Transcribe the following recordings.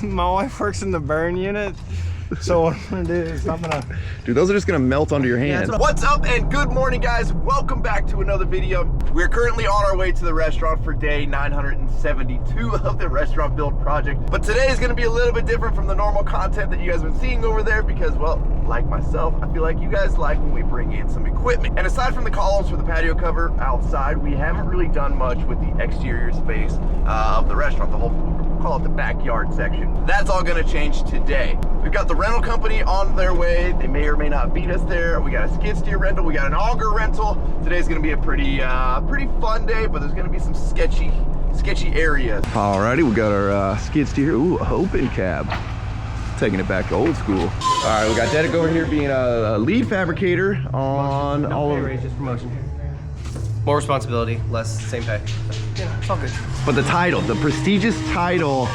My wife works in the burn unit. So what I'm gonna do is Dude, those are just gonna melt onto your hands. What's up and good morning, guys. Welcome back to another video. We're currently on our way to the restaurant for day 972 of the restaurant build project. But today is gonna be a little bit different from the normal content that you guys have been seeing over there because, well, like myself, I feel like you guys like when we bring in some equipment. And aside from the columns for the patio cover outside, we haven't really done much with the exterior space of the restaurant, the whole, call it the backyard section. That's all gonna change today. We've got the rental company on their way. They may or may not beat us there. We got a skid steer rental. We got an auger rental. Today's gonna be a pretty fun day, but there's gonna be some sketchy areas. Alrighty, we got our skid steer. Ooh, open cab. Taking it back to old school. All right, we got Dedek over here being a lead fabricator on all of it. Just promotion. More responsibility, less, same pay. Yeah, it's all good. But the title, the prestigious title,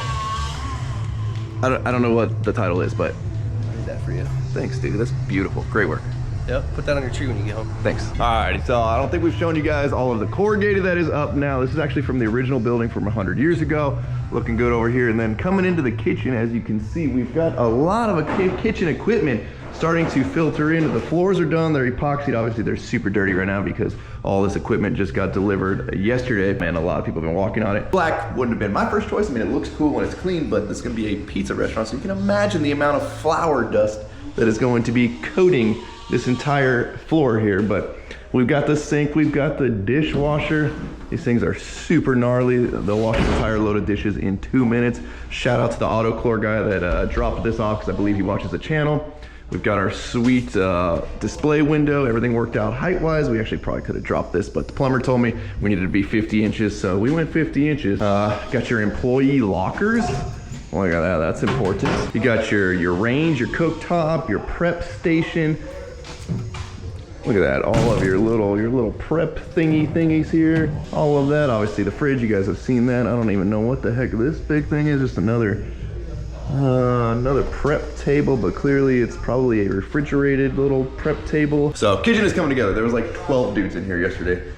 I don't know what the title is, but I did that for you. thanks, dude. That's beautiful. Great work. Yep, put that on your tree when you get home. Thanks. Alrighty, so I don't think we've shown you guys all of the corrugated that is up now. This is actually from the original building from 100 years ago. Looking good over here. And then coming into the kitchen, as you can see, we've got a lot of kitchen equipment starting to filter in. The floors are done, they're epoxied. Obviously, they're super dirty right now because all this equipment just got delivered yesterday, and a lot of people have been walking on it. Black wouldn't have been my first choice. I mean, it looks cool when it's clean, but this is gonna be a pizza restaurant, so you can imagine the amount of flour dust that is going to be coating this entire floor here. But we've got the sink, we've got the dishwasher. These things are super gnarly. They'll wash an entire load of dishes in 2 minutes. Shout out to the AutoChlor guy that dropped this off because I believe he watches the channel. We've got our sweet display window. Everything worked out height-wise. We actually probably could have dropped this, but the plumber told me we needed to be 50 inches, so we went 50 inches. Got your employee lockers. Look at that, that's important. You got your range, your cooktop, your prep station. Look at that, all of your little prep thingies here. All of that, obviously the fridge, you guys have seen that. I don't even know what the heck this big thing is, just another prep table, but clearly it's probably a refrigerated little prep table. So kitchen is coming together. There was like 12 dudes in here yesterday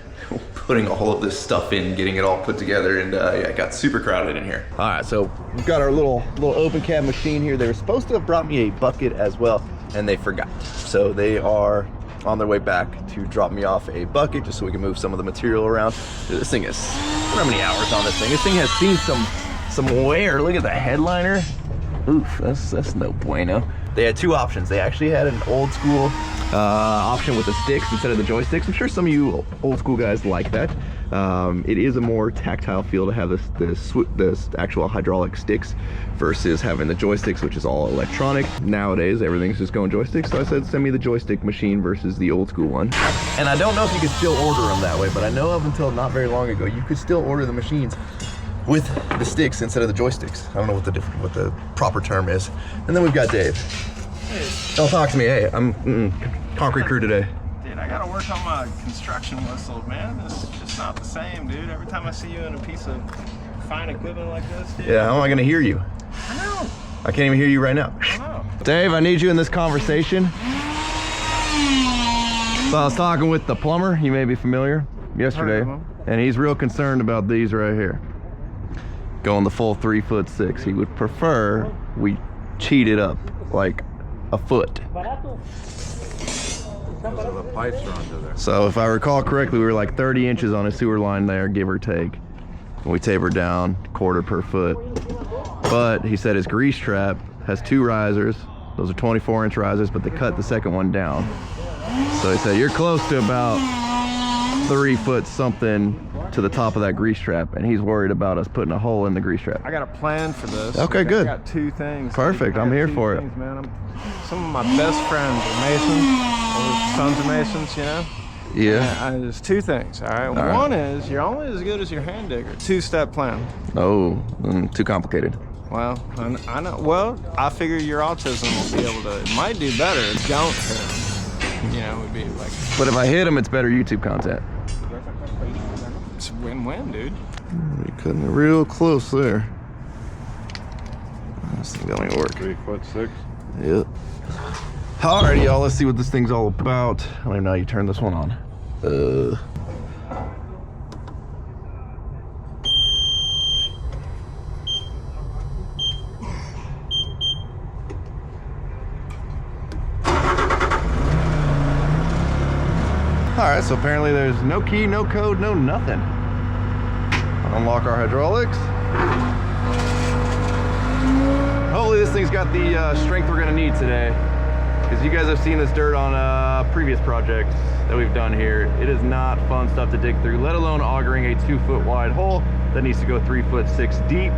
putting all of this stuff in, getting it all put together, and yeah, it got super crowded in here. All right, so we've got our little open cab machine here. They were supposed to have brought me a bucket as well, and they forgot. So they are on their way back to drop me off a bucket just so we can move some of the material around. Dude, this thing is, how many hours on this thing? This thing has seen some wear. Look at the headliner. Oof, that's no bueno. They had two options. They actually had an old school option with the sticks instead of the joysticks. I'm sure some of you old school guys like that. It is a more tactile feel to have this actual hydraulic sticks versus having the joysticks, which is all electronic. Nowadays, everything's just going joysticks. So I said, send me the joystick machine versus the old school one. And I don't know if you could still order them that way, but I know up until not very long ago, you could still order the machines with the sticks instead of the joysticks. I don't know what the proper term is. And then we've got Dave. Hey. Don't talk to me. Hey, I'm concrete crew today. Dude, I gotta work on my construction whistle, man. It's just not the same, dude. Every time I see you in a piece of fine equipment like this, dude. Yeah, how am I gonna hear you? I know. I can't even hear you right now. I know. Dave, I need you in this conversation. So I was talking with the plumber, you may be familiar, yesterday, and he's real concerned about these right here. Going the full 3'6". He would prefer we cheat it up like a foot. So the pipes are under there. So if I recall correctly, we were like 30 inches on a sewer line there, give or take. And we tapered down 1/4 per foot. But he said his grease trap has 2 risers. Those are 24-inch risers, but they cut the second one down. So he said, you're close to about 3 foot something to the top of that grease trap, and he's worried about us putting a hole in the grease trap. I got a plan for this. Okay, good. I got 2 things. Perfect, I'm here for it. Man. Some of my best friends are masons, or sons of masons, you know? Yeah. There's 2 things, all right? One is, you're only as good as your hand digger. 2-step plan. Oh, too complicated. Well, I know. Well, I figure your autism will be able to, it might do better. Don't hit him. You know, would be like. But if I hit him, it's better YouTube content. It's a win-win, dude. You're cutting it real close there. This thing don't even work. 3'6". Yep. Alrighty, y'all. Let's see what this thing's all about. I don't even know how you turn this one on. right, so apparently there's no key, no code, no nothing. Unlock our hydraulics. Hopefully this thing's got the strength we're gonna need today, because you guys have seen this dirt on previous projects that we've done here. It is not fun stuff to dig through, let alone augering a 2-foot wide hole that needs to go 3'6" deep.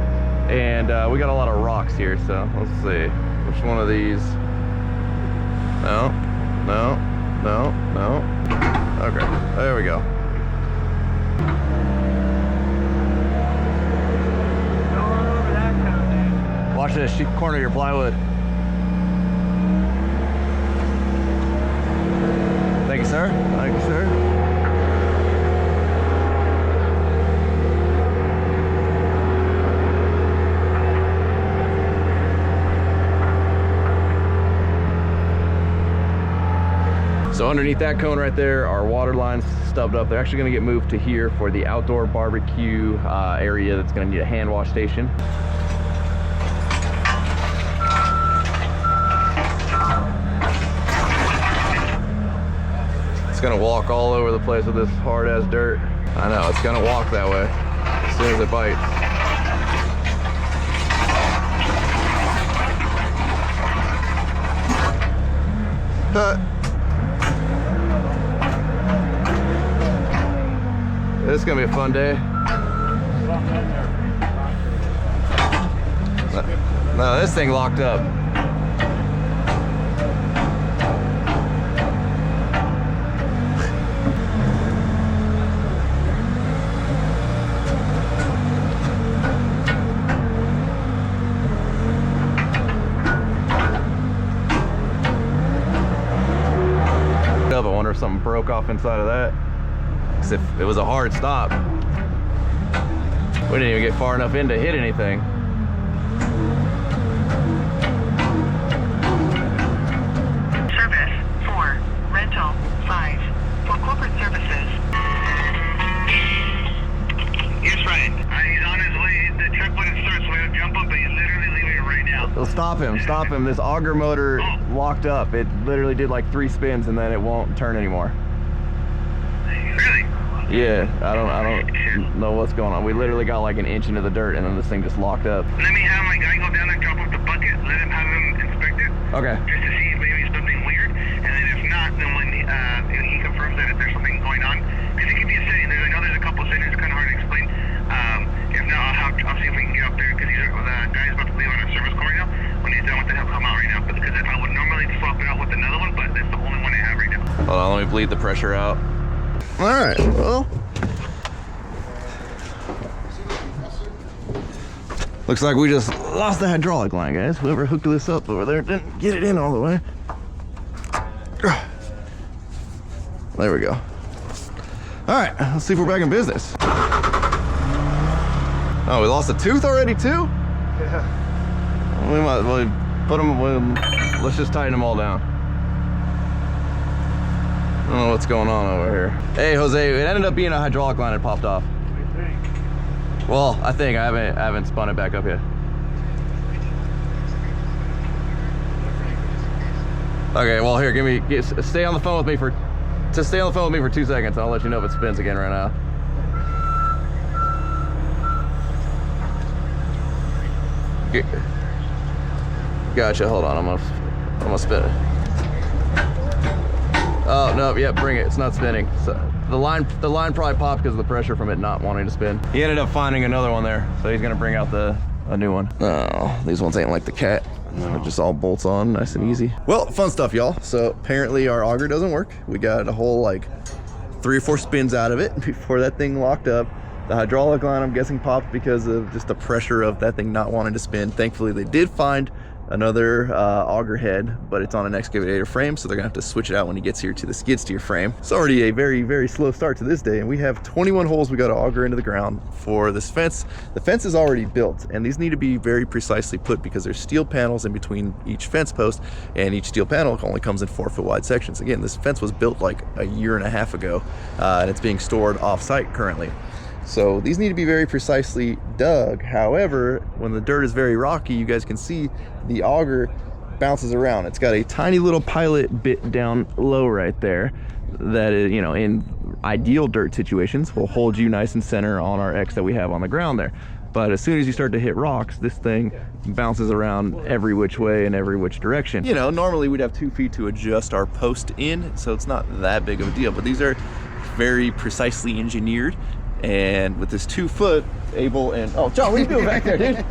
And we got a lot of rocks here, so let's see. Which one of these? No, no, no, no. Okay, there we go. Watch this, corner your plywood. Thank you, sir. Thank you, sir. So underneath that cone right there, our water line's stubbed up. They're actually gonna get moved to here for the outdoor barbecue area that's gonna need a hand wash station. It's gonna walk all over the place with this hard ass dirt. I know, it's gonna walk that way as soon as it bites. This is gonna be a fun day. No, this thing locked up. I wonder if something broke off inside of that. If it was a hard stop, we didn't even get far enough in to hit anything. Service 4, rental 5, for corporate services. Yes, Ryan. He's on his way. The truck wouldn't start, so we have to jump up, but he's literally leaving it right now. Well, stop him, stop him. This auger motor locked up. It literally did like 3 spins and then it won't turn anymore. Really? Yeah, I don't know what's going on. We literally got like an inch into the dirt and then this thing just locked up. Let me have my guy go down there, drop off the bucket, let him have him inspect it. Okay. Just to see if maybe something weird, and then if not, then when he confirms that if there's something going on, because it could be a setting. I know there's a couple settings, it's kind of hard to explain. If not, I'll see if we can get up there, because the guy's about to leave on a service call right now. When he's done with it, he'll come out right now. Because I would normally swap it out with another one, but that's the only one I have right now. Hold on, let me bleed the pressure out. All right, well. Looks like we just lost the hydraulic line, guys. Whoever hooked this up over there didn't get it in all the way. There we go. All right, let's see if we're back in business. Oh, we lost a tooth already too? Yeah. We might well put them, let's just tighten them all down. I don't know what's going on over here. Hey, Jose, it ended up being a hydraulic line that popped off. Well, I think I haven't spun it back up yet. Okay, well here, stay on the phone with me for 2 seconds. I'll let you know if it spins again right now. Gotcha. Hold on, I'm gonna spin it. Oh no, yep, bring it. It's not spinning. So the line probably popped because of the pressure from it not wanting to spin. He ended up finding another one there, so he's gonna bring out a new one. Oh, these ones ain't like the cat. No. It just all bolts on nice and easy. Well, fun stuff, y'all. So apparently our auger doesn't work. We got a whole like 3 or 4 spins out of it before that thing locked up. The hydraulic line, I'm guessing, popped because of just the pressure of that thing not wanting to spin. Thankfully, they did find another auger head, but it's on an excavator frame, so they're gonna have to switch it out when he gets here to the skid steer frame. It's already a very, very slow start to this day, and we have 21 holes we got to auger into the ground for this fence. The fence is already built, and these need to be very precisely put because there's steel panels in between each fence post, and each steel panel only comes in 4-foot wide sections. Again, this fence was built like a year and a half ago, and it's being stored off-site currently. So these need to be very precisely dug. However, when the dirt is very rocky, you guys can see the auger bounces around. It's got a tiny little pilot bit down low right there. that is, you know, in ideal dirt situations will hold you nice and center on our X that we have on the ground there. But as soon as you start to hit rocks, this thing bounces around every which way and every which direction. You know, normally we'd have 2 feet to adjust our post in, so it's not that big of a deal, but these are very precisely engineered. And with this 2 foot, Abel and, oh, John, what are you doing back there, dude?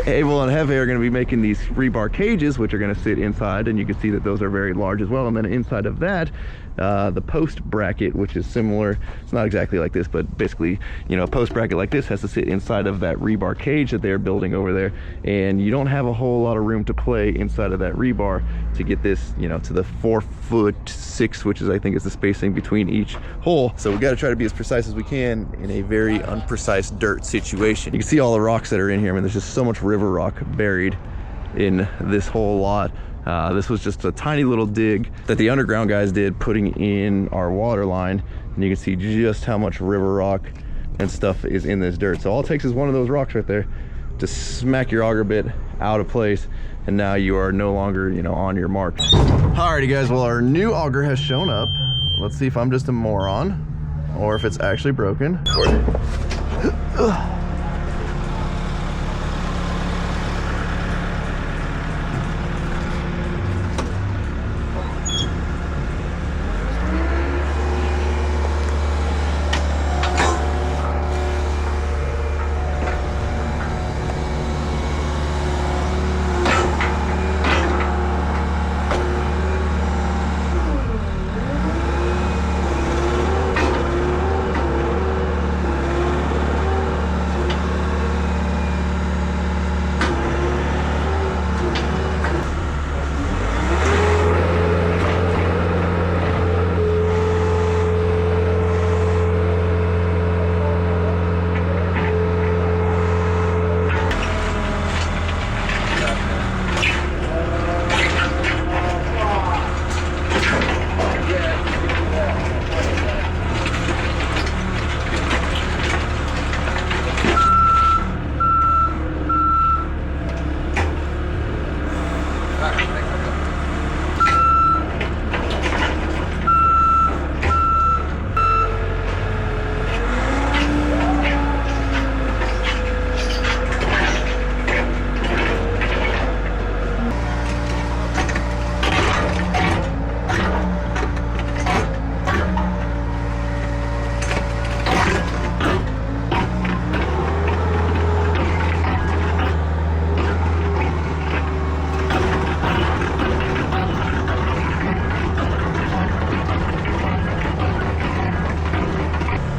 Abel and Hefe are going to be making these rebar cages, which are going to sit inside, and you can see that those are very large as well. And then inside of that, the post bracket, which is similar, it's not exactly like this, but basically, you know, a post bracket like this has to sit inside of that rebar cage that they're building over there, and you don't have a whole lot of room to play inside of that rebar to get this, you know, to the 4'6", which is, I think, is the spacing between each hole. So we got to try to be as precise as we can in a very unprecise dirt situation. You can see all the rocks that are in here. I mean, there's just so much river rock buried in this whole lot. This was just a tiny little dig that the underground guys did putting in our water line, and you can see just how much river rock and stuff is in this dirt. So all it takes is one of those rocks right there to smack your auger bit out of place, and now you are no longer, you know, on your mark. Alrighty guys, well, our new auger has shown up. Let's see if I'm just a moron or if it's actually broken.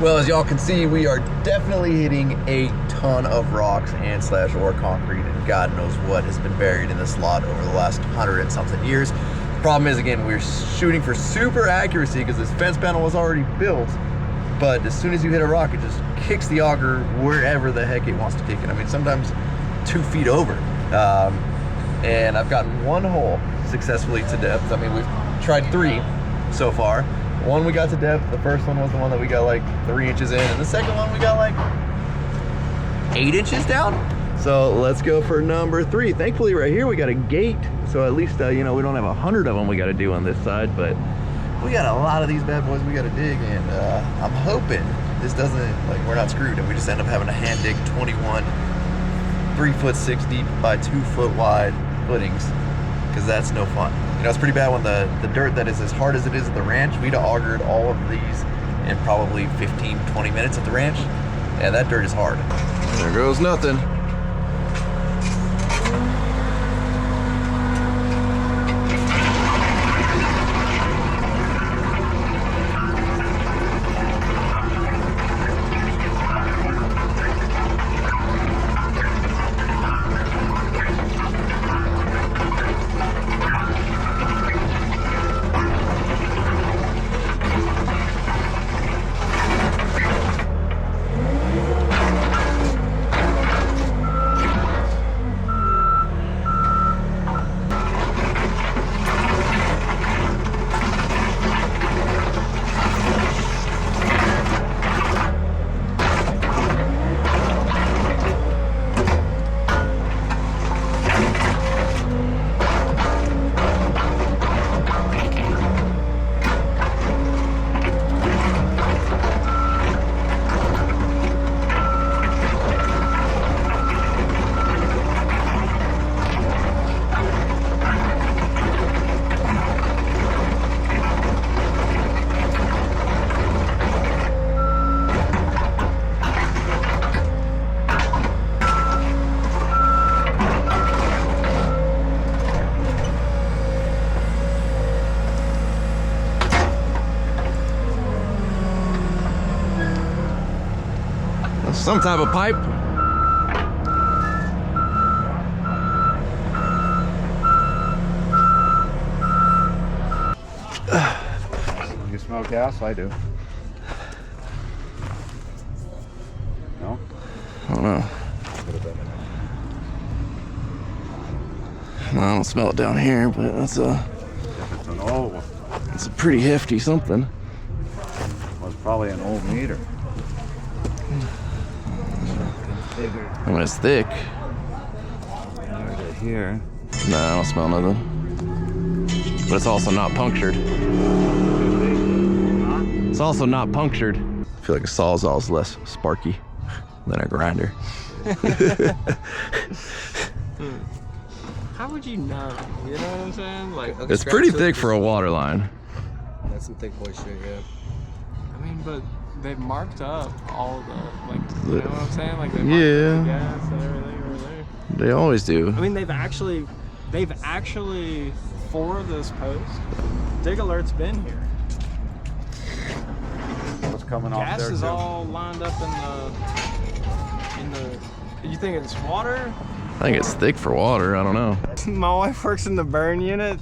Well, as y'all can see, we are definitely hitting a ton of rocks and / or concrete, and God knows what has been buried in this lot over the last 100 and something years. The problem is, again, we're shooting for super accuracy because this fence panel was already built, but as soon as you hit a rock, it just kicks the auger wherever the heck it wants to kick it. I mean, sometimes 2 feet over. And I've gotten 1 hole successfully to depth. I mean, we've tried 3 so far. 1 we got to depth. The first one was the one that we got like 3 inches in, and the second one we got like 8 inches down. So let's go for number 3. Thankfully right here we got a gate, so at least you know, we don't have 100 of them we got to do on this side, but we got a lot of these bad boys we got to dig, and I'm hoping this doesn't, like, we're not screwed and we just end up having to hand dig 21 3'6" deep by 2 foot wide footings, because that's no fun. You know, it's pretty bad when the dirt that is as hard as it is at the ranch, we'd have augered all of these in probably 15-20 minutes at the ranch, and that dirt is hard. There goes nothing. some type of pipe. You smell gas? I do. No? I don't know. No, I don't smell it down here, but that's a it's a pretty hefty something. Was probably an old meter. I mean, it's thick. Right here. No, I don't smell nothing. But it's also not punctured. It's also not punctured. I feel like a Sawzall is less sparky than a grinder. How would you know? You know what I'm saying? Like, Okay, It's scratch pretty it. thick for a water line. That's some thick boy shit, yeah. I mean, but they've marked up all the, like, you know what I'm saying? Like, they marked Yeah. up the gas and everything over there. They always do. I mean, they've actually, for this post, Dig Alert's been here. What's coming off Gas there? is too? all lined up in the, you think it's water? I think it's thick for water. I don't know. My wife works in the burn unit,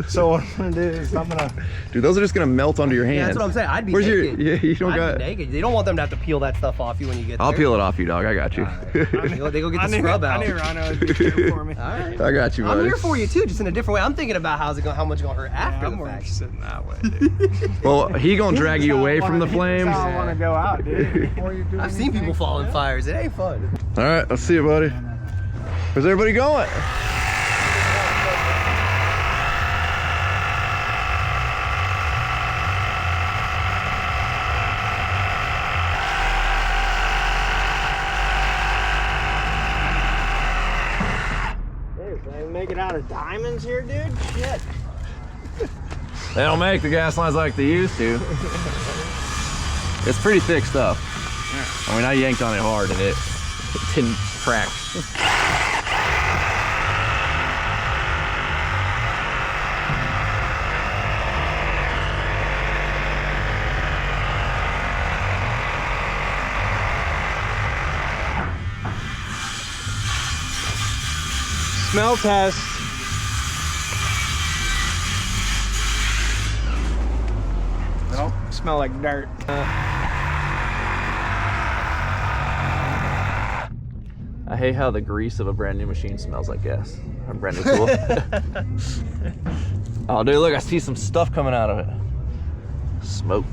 so what I'm gonna do is I'm gonna. Dude, those are just gonna melt onto your hands. Yeah, that's what I'm saying. I'd be Where's naked. your? Yeah, you don't I'd got. be naked. They don't want them to have to peel that stuff off you when you get there. I'll peel it off you, dog. I got you. They go get the scrub out. I need Rhino to be here for me. All right. I got you, buddy. I'm here for you too, just in a different way. I'm thinking about how much it's gonna hurt after I'm the more fact. interested in that way, dude. Well, he gonna drag you away from the flames. That's how I want to go out, dude. Before you do I've seen people fall in fires. It ain't fun. All right, let's see it, buddy. Where's everybody going? They make it out of diamonds here, dude? Shit. They don't make the gas lines like they used to. It's pretty thick stuff. I mean, I yanked on it hard and it didn't crack. Smell test. Nope. Smell like dirt. I hate how the grease of a brand new machine smells like gas. A brand new tool. Oh, dude, look, I see some stuff coming out of it. Smoke.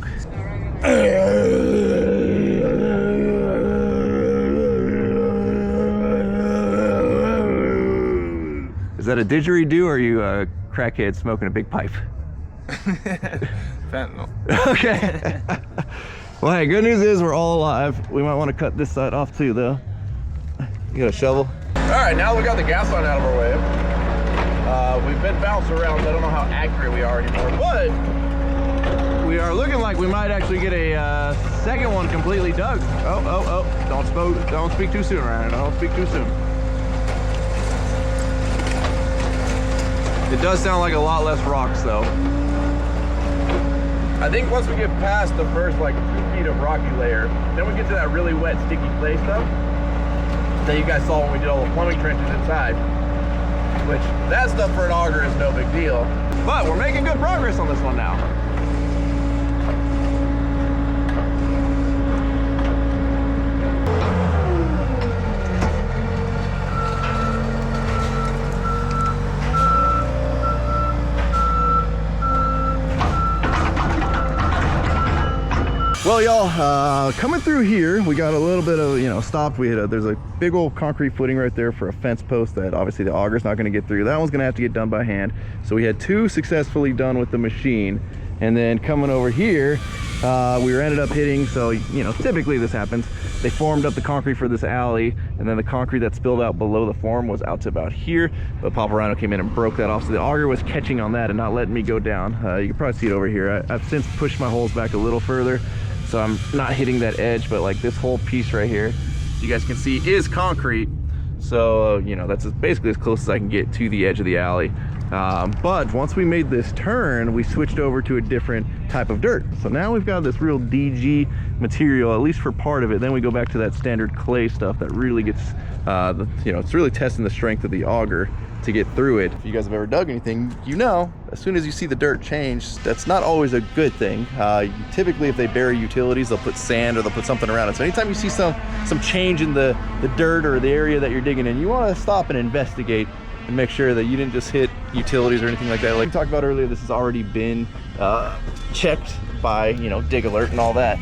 Is that a didgeridoo or are you a crackhead smoking a big pipe? Fentanyl. Okay. Well, hey, good news is we're all alive. We might want to cut this side off too, though. You got a shovel? All right, now we got the gas line out of our way. We've been bounced around, so I don't know how accurate we are anymore, but we are looking like we might actually get a second one completely dug. Oh, don't speak too soon, Ryan. Don't speak too soon. It does sound like a lot less rocks, though. I think once we get past the first like 2 feet of rocky layer, then we get to that really wet, sticky clay stuff that you guys saw when we did all the plumbing trenches inside. Which, that stuff for an auger is no big deal. But we're making good progress on this one now. Well, y'all, coming through here, we got a little bit of, stopped. There's a big old concrete footing right there for a fence post that obviously the auger's not going to get through. That one's going to have to get done by hand. So we had 2 successfully done with the machine. And then coming over here, we ended up hitting, so, typically this happens. They formed up the concrete for this alley, and then the concrete that spilled out below the form was out to about here. But Papa Rhino came in and broke that off. So the auger was catching on that and not letting me go down. You can probably see it over here. I've since pushed my holes back a little further, so I'm not hitting that edge, but like this whole piece right here, you guys can see is concrete. So, you know, that's basically as close as I can get to the edge of the alley. But once we made this turn, we switched over to a different type of dirt. So now we've got this real DG material, at least for part of it. Then we go back to that standard clay stuff that really gets, you know, it's really testing the strength of the auger to get through it. If you guys have ever dug anything, you know, as soon as you see the dirt change, that's not always a good thing. Typically, if they bury utilities, they'll put sand or they'll put something around it. So anytime you see some change in the dirt or the area that you're digging in, you want to stop and investigate and make sure that you didn't just hit utilities or anything like that. Like we talked about earlier, this has already been checked by, you know, Dig Alert and all that.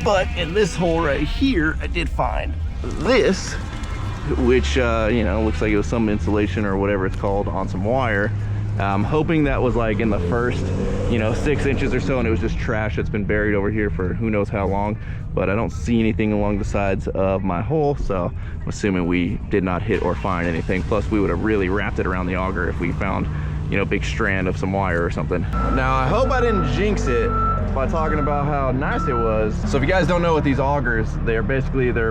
But in this hole right here, I did find this, which, you know, looks like it was some insulation or whatever it's called on some wire. I'm hoping that was like in the first, you know, 6 inches or so, and it was just trash that's been buried over here for who knows how long. But I don't see anything along the sides of my hole, so I'm assuming we did not hit or find anything. Plus, we would have really wrapped it around the auger if we found, you know, a big strand of some wire or something. Now, I hope I didn't jinx it by talking about how nice it was. So if you guys don't know what these augers, they're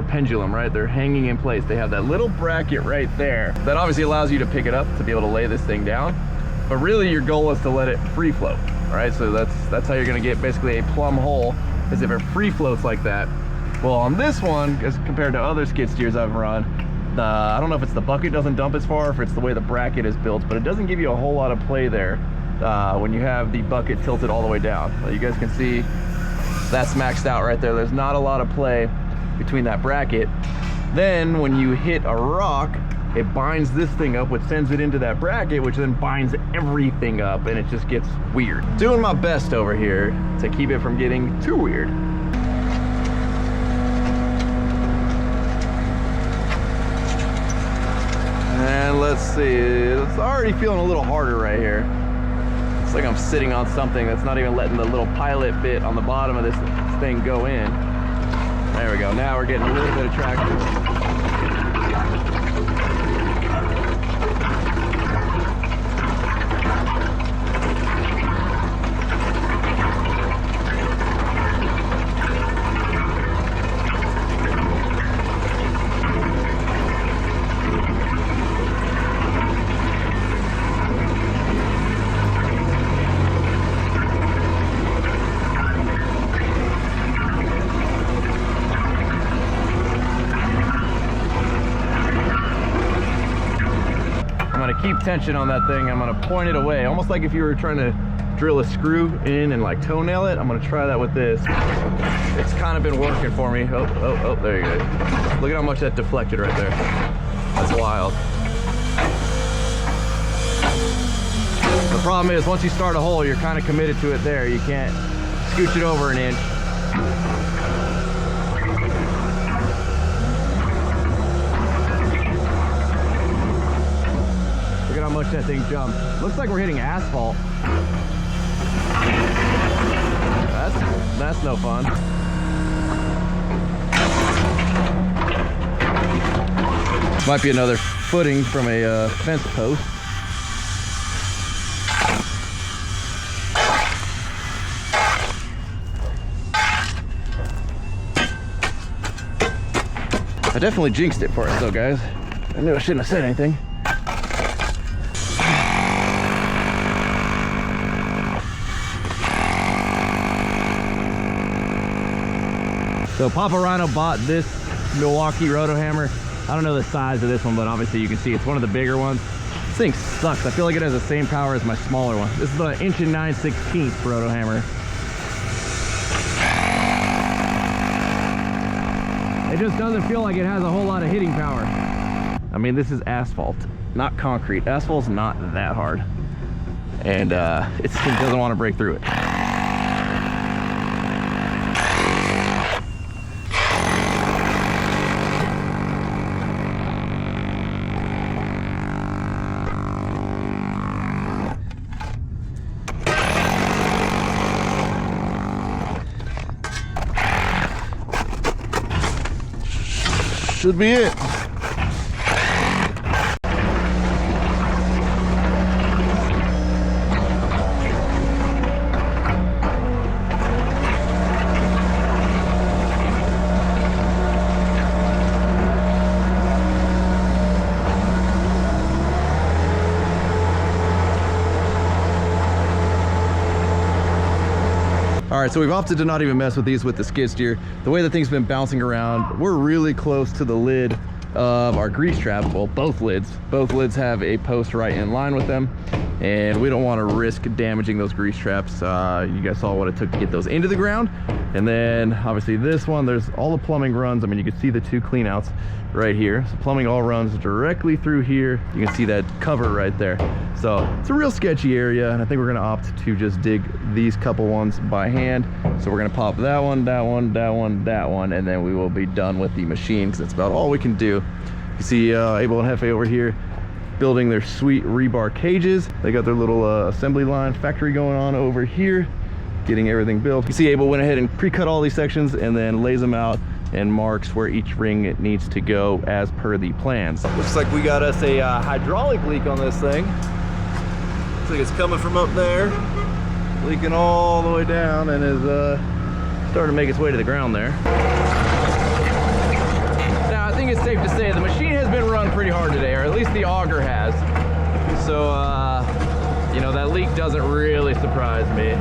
pendulum, right? They're hanging in place. They have that little bracket right there that obviously allows you to pick it up to be able to lay this thing down. But really your goal is to let it free float, all right? So that's how you're gonna get basically a plumb hole, is if it free floats like that. Well, on this one, as compared to other skid steers I've run, I don't know if it's the bucket doesn't dump as far, or if it's the way the bracket is built, but it doesn't give you a whole lot of play there when you have the bucket tilted all the way down. So you guys can see that's maxed out right there. There's not a lot of play between that bracket. Then when you hit a rock, it binds this thing up, which sends it into that bracket, which then binds everything up, and it just gets weird. Doing my best over here to keep it from getting too weird. And let's see, it's already feeling a little harder right here. It's like I'm sitting on something that's not even letting the little pilot bit on the bottom of this thing go in. There we go, now we're getting a little bit of traction. Keep tension on that thing. I'm gonna point it away, almost like if you were trying to drill a screw in and like toenail it. I'm gonna try that with this. It's kind of been working for me. Oh, there you go. Look at how much that deflected right there. That's wild. The problem is, once you start a hole, you're kind of committed to it there. You can't scooch it over an inch. Look at how much that thing jumped. Looks like we're hitting asphalt. That's no fun. Might be another footing from a fence post. I definitely jinxed it for us though, guys. I knew I shouldn't have said anything. So Papa Rhino bought this Milwaukee roto hammer. I don't know the size of this one, but obviously you can see it's one of the bigger ones. This thing sucks. I feel like it has the same power as my smaller one. This is the 1 9/16 roto hammer. It just doesn't feel like it has a whole lot of hitting power. I mean, this is asphalt, not concrete. Asphalt's not that hard. And it doesn't want to break through it. Should be it. All right, so we've opted to not even mess with these with the skid steer. The way the thing's been bouncing around, we're really close to the lid of our grease trap. Well, both lids have a post right in line with them, and we don't want to risk damaging those grease traps. You guys saw what it took to get those into the ground. And then obviously this one, there's all the plumbing runs. I mean, you can see the 2 clean outs right here. So plumbing all runs directly through here. You can see that cover right there. So it's a real sketchy area, and I think we're gonna opt to just dig these couple ones by hand. So we're gonna pop that one, that one, that one, that one, and then we will be done with the machine, because that's about all we can do. You see Abel and Hefe over here building their sweet rebar cages. They got their little assembly line factory going on over here, getting everything built. You see Abel went ahead and pre-cut all these sections and then lays them out and marks where each ring needs to go as per the plans. Looks like we got us a hydraulic leak on this thing. Looks like it's coming from up there, leaking all the way down, and is starting to make its way to the ground there. Now I think it's safe to say the machine has been run pretty hard today, or at least the auger has. So you know, that leak doesn't really surprise me.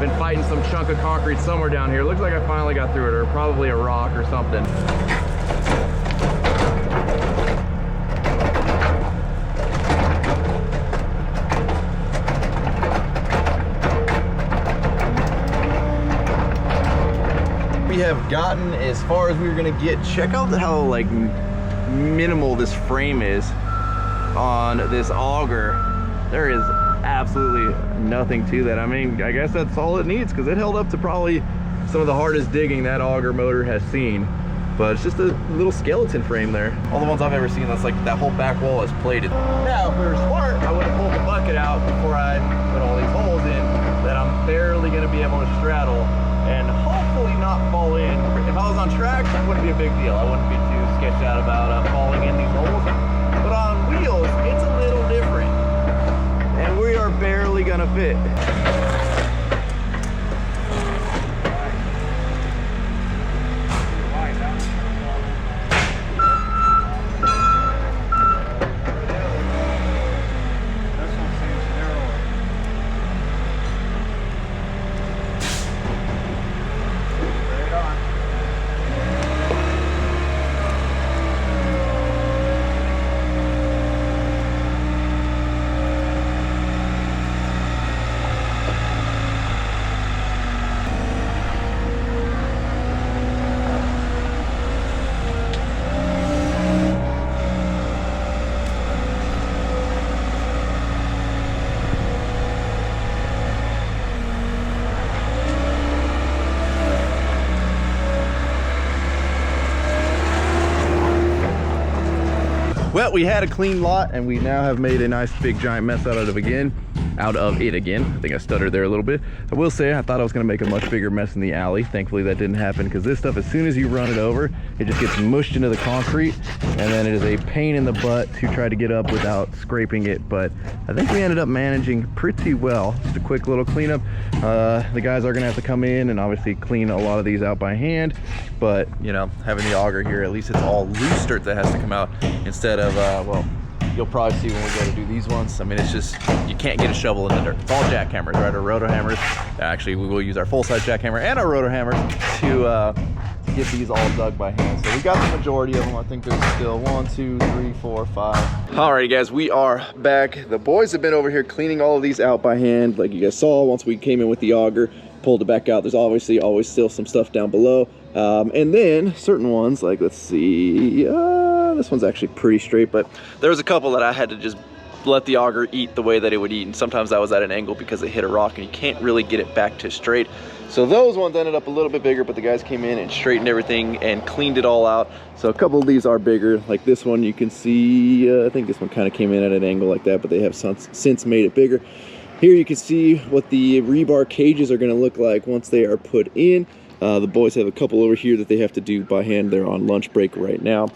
Been fighting some chunk of concrete somewhere down here. Looks like I finally got through it, or probably a rock or something. We have gotten as far as we were gonna get. Check out how like minimal this frame is on this auger. There is absolutely nothing to that. I mean, I guess that's all it needs, because it held up to probably some of the hardest digging that auger motor has seen. But it's just a little skeleton frame there. All the ones I've ever seen, that's like that whole back wall is plated. Now, if we were smart, I would have pulled the bucket out before I put all these holes in that I'm barely gonna be able to straddle and hopefully not fall in. If I was on track, it wouldn't be a big deal. I wouldn't be too sketched out about falling in these holes. But on wheels, it's a little different. And we are barely gonna fit. Well, we had a clean lot, and we now have made a nice big giant mess out of it again. I think I stuttered there a little bit. I will say I thought I was going to make a much bigger mess in the alley. Thankfully that didn't happen, because this stuff, as soon as you run it over, it just gets mushed into the concrete, and then it is a pain in the butt to try to get up without scraping it. But I think we ended up managing pretty well. Just a quick little cleanup. The guys are going to have to come in and obviously clean a lot of these out by hand, but you know, having the auger here, at least it's all loose dirt that has to come out instead of well, you'll probably see when we go to do these ones. I mean, it's just, you can't get a shovel in the dirt. It's all jackhammers, right? Or roto hammers. Actually, we will use our full-size jackhammer and our roto hammers to get these all dug by hand. So we got the majority of them. I think there's still 1, 2, 3, 4, 5. Alrighty guys, we are back. The boys have been over here cleaning all of these out by hand. Like you guys saw, once we came in with the auger, pulled it back out. There's obviously always still some stuff down below. And then certain ones, like let's see, this one's actually pretty straight, but there was a couple that I had to just let the auger eat the way that it would eat, and sometimes that was at an angle because it hit a rock and you can't really get it back to straight. So those ones ended up a little bit bigger, but the guys came in and straightened everything and cleaned it all out. So a couple of these are bigger, like this one you can see, I think this one kind of came in at an angle like that, but they have since made it bigger. Here you can see what the rebar cages are going to look like once they are put in. The boys have a couple over here that they have to do by hand. They're on lunch break right now.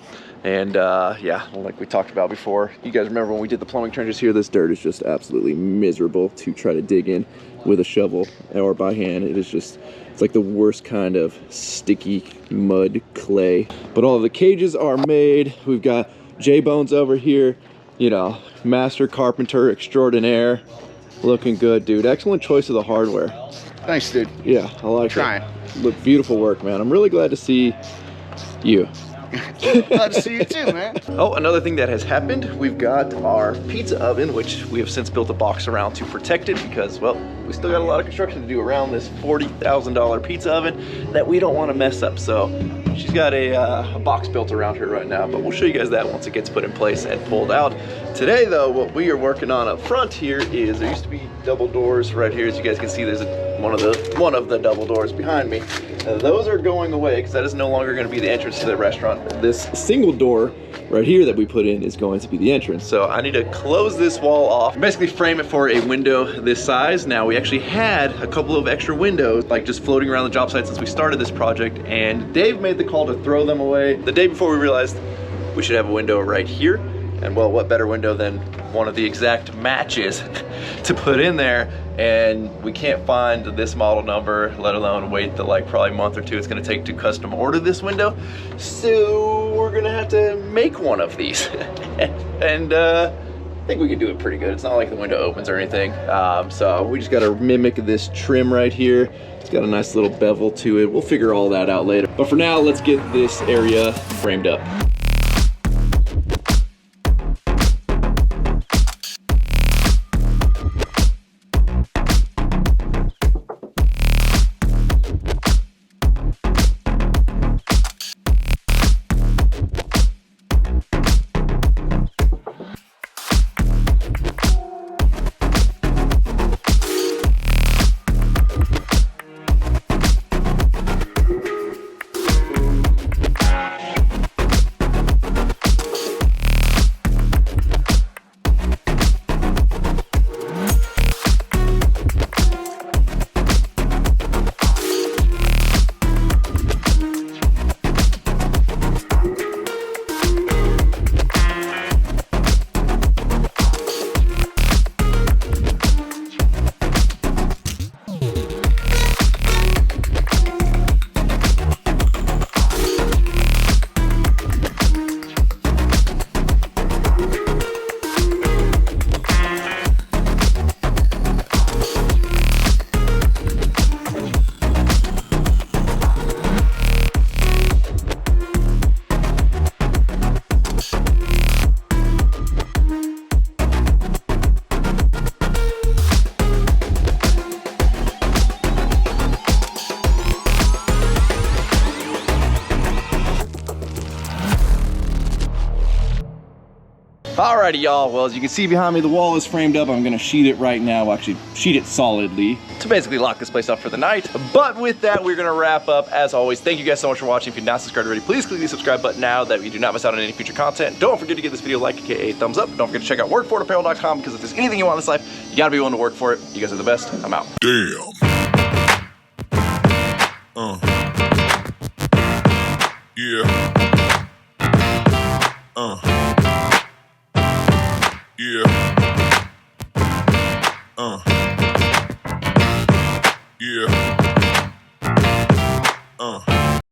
And yeah, like we talked about before, you guys remember when we did the plumbing trenches here, this dirt is just absolutely miserable to try to dig in with a shovel or by hand. It is just, it's like the worst kind of sticky mud clay. But all of the cages are made. We've got J-Bones over here, you know, master carpenter extraordinaire. Looking good, dude. Excellent choice of the hardware. Thanks, dude. Yeah, I like Trying. it. Look, beautiful work, man. I'm really glad to see you. Glad to see you too, man. Oh, another thing that has happened, we've got our pizza oven, which we have since built a box around to protect it because, well, we still got a lot of construction to do around this $40,000 pizza oven that we don't want to mess up. So she's got a box built around her right now, but we'll show you guys that once it gets put in place and pulled out. Today, though, what we are working on up front here is there used to be double doors right here. As you guys can see, there's one of the double doors behind me. Those are going away because that is no longer going to be the entrance to the restaurant. This single door right here that we put in is going to be the entrance. So I need to close this wall off, basically frame it for a window this size. Now we actually had a couple of extra windows like just floating around the job site since we started this project, and Dave made the call to throw them away the day before we realized we should have a window right here. And well, what better window than one of the exact matches to put in there? And we can't find this model number, let alone wait the probably a month or two it's gonna take to custom order this window. So we're gonna have to make one of these. And I think we can do it pretty good. It's not like the window opens or anything. So we just gotta mimic this trim right here. It's got a nice little bevel to it. We'll figure all that out later. But for now, let's get this area framed up. Alrighty, y'all. Well, as you can see behind me, the wall is framed up. I'm gonna sheet it right now. Well, actually, sheet it solidly to basically lock this place up for the night. But with that, we're gonna wrap up. As always, thank you guys so much for watching. If you're not subscribed already, please click the subscribe button now that you do not miss out on any future content. Don't forget to give this video a like, aka a thumbs up. Don't forget to check out workforapparel.com because if there's anything you want in this life, you gotta be willing to work for it. You guys are the best. I'm out. Damn. Yeah. Yeah. Yeah.